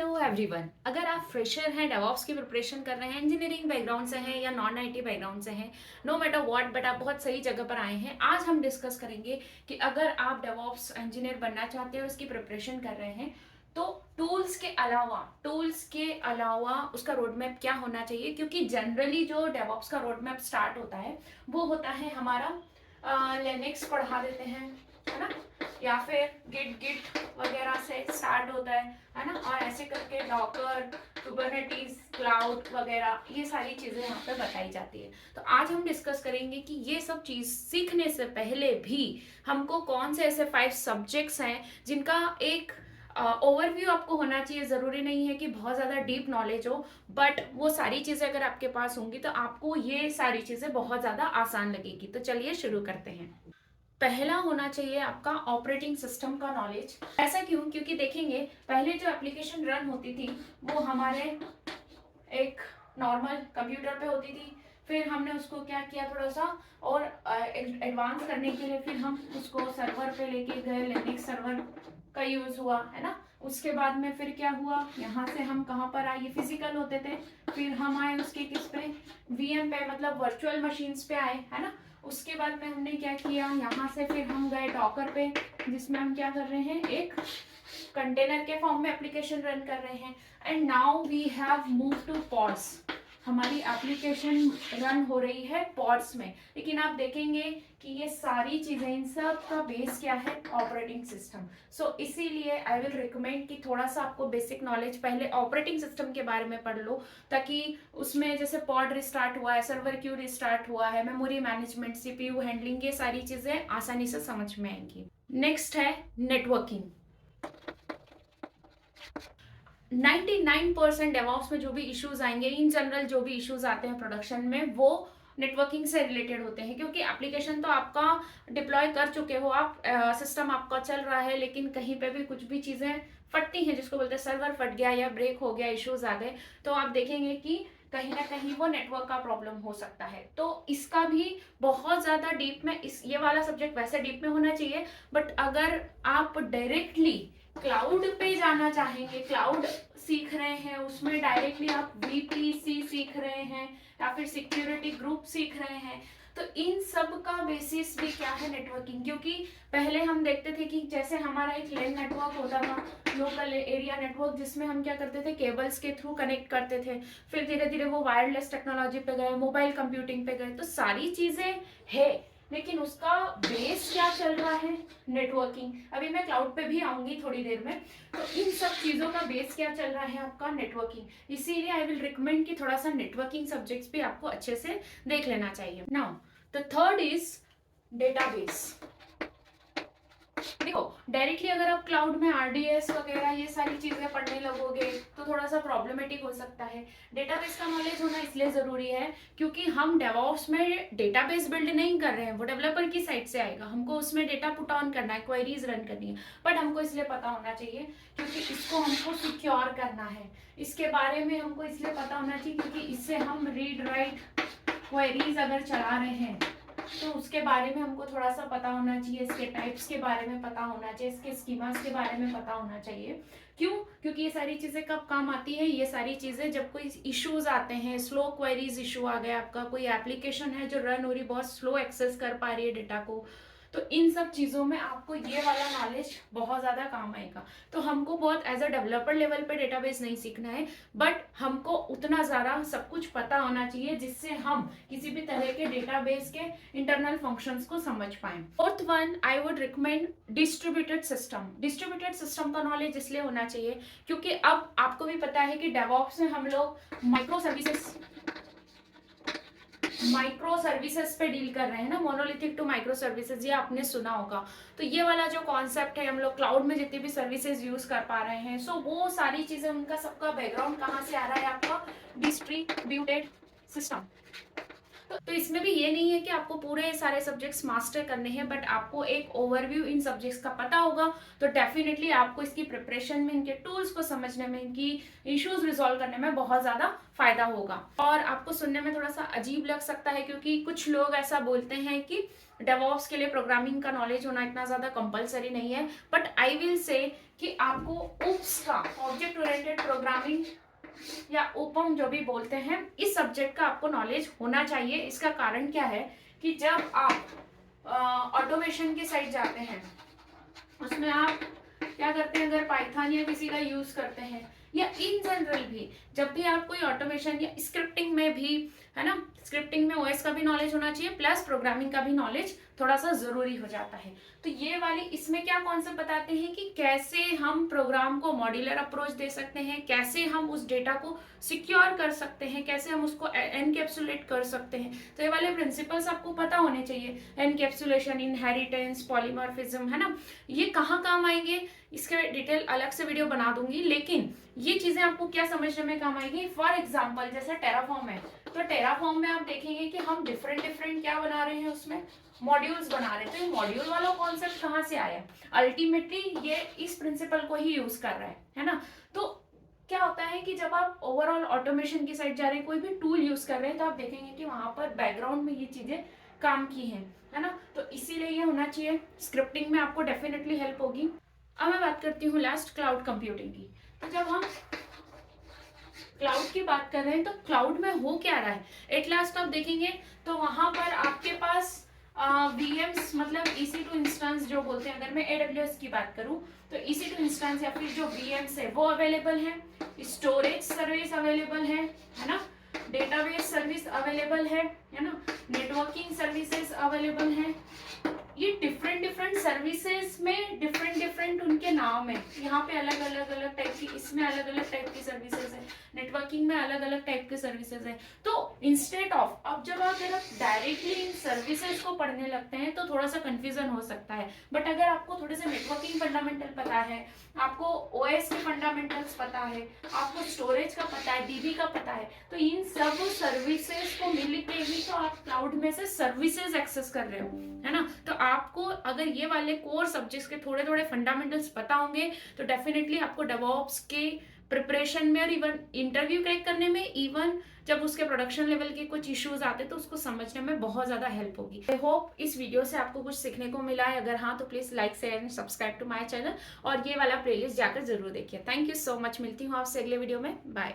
Hello everyone. अगर आप fresher हैं, डेवऑप्स की प्रिपरेशन कर रहे हैं, इंजीनियरिंग बैकग्राउंड से हैं या नॉन आईटी बैकग्राउंड से हैं, नो मैटर व्हाट, बट आप बहुत सही जगह पर आए हैं। आज हम डिस्कस करेंगे कि अगर आप डेवऑप्स इंजीनियर बनना चाहते हैं और उसकी प्रिपरेशन कर रहे हैं तो टूल्स के अलावा उसका रोड मैप क्या होना चाहिए। क्योंकि जनरली जो डेवऑप्स का रोड मैप स्टार्ट होता है वो होता है हमारा लिनक्स पढ़ा देते हैं, है ना, या फिर गिट गिट वगैरह से स्टार्ट होता है ना, और ऐसे करके डॉकर, कुबरनेटीज, क्लाउड वगैरह ये सारी चीजें यहाँ पे बताई जाती है। तो आज हम डिस्कस करेंगे कि ये सब चीज सीखने से पहले भी हमको कौन से ऐसे 5 सब्जेक्ट्स हैं जिनका एक ओवरव्यू आपको होना चाहिए। जरूरी नहीं है कि बहुत ज्यादा डीप नॉलेज हो, बट वो सारी चीजें अगर आपके पास होंगी तो आपको ये सारी चीजें बहुत ज्यादा आसान लगेगी। तो चलिए शुरू करते हैं। पहला होना चाहिए आपका ऑपरेटिंग सिस्टम का नॉलेज। ऐसा क्यों? क्योंकि देखेंगे पहले जो एप्लीकेशन रन होती थी वो हमारे एक नॉर्मल कंप्यूटर पे होती थी। फिर हमने उसको क्या किया, थोड़ा सा और एडवांस करने के लिए फिर हम उसको सर्वर पे लेके गए, लिनक्स सर्वर का यूज हुआ, है ना। उसके बाद में फिर क्या हुआ, यहाँ से हम कहाँ पर आए, ये फिजिकल होते थे, फिर हम आए उसके किस पे, वीएम पे, मतलब वर्चुअल मशीन्स पे आए, है ना। उसके बाद में हमने क्या किया, यहाँ से फिर हम गए डॉकर पे, जिसमें हम क्या कर रहे हैं, एक कंटेनर के फॉर्म में एप्लीकेशन रन कर रहे हैं। And now we have move to pods. हमारी एप्लीकेशन रन हो रही है पॉड्स में। लेकिन आप देखेंगे कि ये सारी चीजें, इन सब का बेस क्या है, ऑपरेटिंग सिस्टम। सो इसीलिए आई विल रिकमेंड कि थोड़ा सा आपको बेसिक नॉलेज पहले ऑपरेटिंग सिस्टम के बारे में पढ़ लो, ताकि उसमें जैसे पॉड रिस्टार्ट हुआ है, सर्वर क्यू रिस्टार्ट हुआ है, मेमोरी मैनेजमेंट, सीपीयू हैंडलिंग, ये सारी चीजें आसानी से समझ में आएंगी। नेक्स्ट है नेटवर्किंग। 99% डेवऑप्स में जो भी इश्यूज आएंगे, इन जनरल जो भी इश्यूज आते हैं प्रोडक्शन में, वो नेटवर्किंग से रिलेटेड होते हैं। क्योंकि एप्लीकेशन तो आपका डिप्लॉय कर चुके हो आप, सिस्टम आपका चल रहा है, लेकिन कहीं पे भी कुछ भी चीजें फटती हैं, जिसको बोलते हैं सर्वर फट गया या ब्रेक हो गया, इश्यूज आ गए, तो आप देखेंगे कि कहीं ना कहीं वो नेटवर्क का प्रॉब्लम हो सकता है। तो इसका भी बहुत ज्यादा डीप में, इस ये वाला सब्जेक्ट वैसे डीप में होना चाहिए, बट अगर आप डायरेक्टली क्लाउड पे जाना चाहेंगे, क्लाउड सीख रहे हैं, उसमें डायरेक्टली आप वीपीसी सीख रहे हैं या फिर सिक्योरिटी ग्रुप सीख रहे हैं, तो इन सब का बेसिस भी क्या है, नेटवर्किंग। क्योंकि पहले हम देखते थे कि जैसे हमारा एक लैन नेटवर्क होता था, लोकल एरिया नेटवर्क, जिसमें हम क्या करते थे, केबल्स के थ्रू कनेक्ट करते थे। फिर धीरे धीरे वो वायरलेस टेक्नोलॉजी पे गए, मोबाइल कंप्यूटिंग पे गए। तो सारी चीजें है, लेकिन उसका बेस क्या चल रहा है, नेटवर्किंग। अभी मैं क्लाउड पे भी आऊंगी थोड़ी देर में। तो इन सब चीजों का बेस क्या चल रहा है, आपका नेटवर्किंग। इसीलिए आई विल रिकमेंड कि थोड़ा सा नेटवर्किंग सब्जेक्ट्स भी आपको अच्छे से देख लेना चाहिए। Now the third is database. देखो, डायरेक्टली अगर आप क्लाउड में आरडीएस वगैरह ये सारी चीजें पढ़ने लगोगे तो थोड़ा सा प्रॉब्लमेटिक हो सकता है। डेटाबेस का नॉलेज होना इसलिए जरूरी है क्योंकि हम डेवऑप्स में डेटाबेस बिल्ड नहीं कर रहे हैं, वो डेवलपर की साइड से आएगा। हमको उसमें डेटा पुट ऑन करना है, क्वेरीज रन करनी है, बट हमको इसलिए पता होना चाहिए क्योंकि इसको हमको सिक्योर करना है। इसके बारे में हमको इसलिए पता होना चाहिए क्योंकि इससे हम रीड राइट क्वेरीज अगर चला रहे हैं तो उसके बारे में हमको थोड़ा सा पता होना चाहिए, इसके टाइप्स के बारे में पता होना चाहिए, इसके स्कीमास के बारे में पता होना चाहिए। क्यों? क्योंकि ये सारी चीजें कब काम आती है, ये सारी चीजें जब कोई इश्यूज आते हैं, स्लो क्वेरीज इशू आ गया, आपका कोई एप्लीकेशन है जो रन हो रही, बहुत स्लो एक्सेस कर पा रही है डेटा को, तो इन सब चीजों में आपको ये वाला नॉलेज बहुत ज्यादा काम आएगा। तो हमको बहुत एज अ डेवलपर लेवल पे डेटाबेस नहीं सीखना है, बट हमको उतना ज्यादा सब कुछ पता होना चाहिए जिससे हम किसी भी तरह के डेटाबेस के इंटरनल फंक्शंस को समझ पाए। Fourth one, I would recommend distributed system. Distributed system का नॉलेज इसलिए होना चाहिए क्योंकि अब आपको भी पता है कि डेवऑप्स में हम लोग माइक्रो सर्विसेज पे डील कर रहे हैं ना, मोनोलिथिक टू माइक्रो सर्विसेज, ये आपने सुना होगा। तो ये वाला जो कॉन्सेप्ट है, हम लोग क्लाउड में जितनी भी सर्विसेज यूज कर पा रहे हैं, सो वो सारी चीजें, उनका सबका बैकग्राउंड कहाँ से आ रहा है, आपका डिस्ट्रीब्यूटेड सिस्टम। तो इसमें भी ये नहीं है कि आपको पूरे सारे सब्जेक्ट्स मास्टर करने हैं, बट आपको एक ओवरव्यू इन सब्जेक्ट्स का पता होगा तो डेफिनेटली आपको इसकी प्रिपरेशन में, इनके टूल्स को समझने में, इनकी इश्यूज रिजॉल्व करने में बहुत ज्यादा फायदा होगा। और आपको सुनने में थोड़ा सा अजीब लग सकता है क्योंकि कुछ लोग ऐसा बोलते हैं कि डेवऑप्स के लिए प्रोग्रामिंग का नॉलेज होना इतना ज़्यादा कंपलसरी नहीं है, बट आई विल से कि आपको ओप्स का, ऑब्जेक्ट ओरिएंटेड प्रोग्रामिंग या ओपम जो भी बोलते हैं, इस सब्जेक्ट का आपको नॉलेज होना चाहिए। इसका कारण क्या है कि जब आप ऑटोमेशन के साइड जाते हैं, उसमें आप क्या करते हैं, अगर पाइथन या किसी का यूज करते हैं, या इन जनरल भी जब भी आप कोई ऑटोमेशन या स्क्रिप्टिंग में भी, है ना, स्क्रिप्टिंग में ओएस का भी नॉलेज होना चाहिए प्लस प्रोग्रामिंग का भी नॉलेज थोड़ा सा जरूरी हो जाता है। तो ये वाली इसमें क्या कॉन्सेप्ट बताते हैं कि कैसे हम प्रोग्राम को मॉड्यूलर अप्रोच दे सकते हैं, कैसे हम उस डेटा को सिक्योर कर सकते हैं, कैसे हम उसको एनकैप्सुलेट कर सकते हैं। तो ये वाले प्रिंसिपल्स आपको पता होने चाहिए, एनकैप्सुलेशन, इनहेरिटेंस, पॉलीमॉर्फिज्म, है ना, ये कहाँ काम आएंगे, इसके डिटेल अलग से वीडियो बना दूंगी, लेकिन ये चीजें आपको क्या समझने में काम आएगी। फॉर एग्जाम्पल जैसे टेराफॉर्म है, तो टेराफॉर्म में आप देखेंगे कि हम डिफरेंट डिफरेंट क्या बना रहे हैं, उसमें मॉड्यूल्स बना रहे हैं। तो ये मॉड्यूल वाला कॉन्सेप्ट कहाँ से आया, अल्टीमेटली ये इस प्रिंसिपल को ही यूज कर रहा है ना। तो क्या होता है कि जब आप ओवरऑल ऑटोमेशन की साइड जा रहे हैं, कोई भी टूल यूज कर रहे हैं, तो आप देखेंगे कि वहां पर बैकग्राउंड में ये चीजें काम की हैं, है ना। तो इसीलिए ये होना चाहिए, स्क्रिप्टिंग में आपको डेफिनेटली हेल्प होगी। अब मैं बात करती हूँ लास्ट क्लाउड कंप्यूटिंग की। तो जब हम क्लाउड की बात कर रहे हैं, तो क्लाउड में हो क्या रहा है, एट लास्ट आप देखेंगे तो वहां पर आपके पास वीएम्स, मतलब EC2 इंस्टेंस जो बोलते हैं, अगर मैं AWS की बात करूं तो EC2 इंस्टेंस या फिर जो वीएम्स है वो अवेलेबल है, स्टोरेज सर्विस अवेलेबल है ना, डेटाबेस सर्विस अवेलेबल है ना, नेटवर्किंग सर्विसेज अवेलेबल है। ये डिफरेंट डिफरेंट सर्विसेज में डिफरेंट डिफरेंट उनके नाम है, यहाँ पे अलग अलग टाइप की, इसमें अलग अलग टाइप की सर्विसेज है, नेटवर्किंग में अलग अलग टाइप के सर्विसेज है। तो इंस्टेड ऑफ, अब जब आप डायरेक्टली इन सर्विसेज को पढ़ने लगते हैं तो थोड़ा सा कंफ्यूजन हो सकता है, बट अगर आपको थोड़े से नेटवर्किंग फंडामेंटल पता है, आपको ओएस के फंडामेंटल्स पता है, आपको स्टोरेज का पता है, डीबी का पता है, तो इन सब सर्विसेज को मिल के ही तो आप क्लाउड में से सर्विसेज एक्सेस कर रहे हो, है ना। तो आपको अगर ये वाले कोर सब्जेक्ट्स के थोड़े थोड़े फंडामेंटल्स पता होंगे तो डेफिनेटली आपको डेवऑप्स के प्रिपरेशन में और इवन इंटरव्यू क्रैक करने में, इवन जब उसके प्रोडक्शन लेवल के कुछ इश्यूज आते तो उसको समझने में बहुत ज्यादा हेल्प होगी। आई होप इस वीडियो से आपको कुछ सीखने को मिला है, अगर हाँ तो please like share and subscribe to my channel, और ये वाला प्लेलिस्ट जाकर जरूर देखिए। थैंक यू सो मच, मिलती हूँ आपसे अगले वीडियो में, बाय।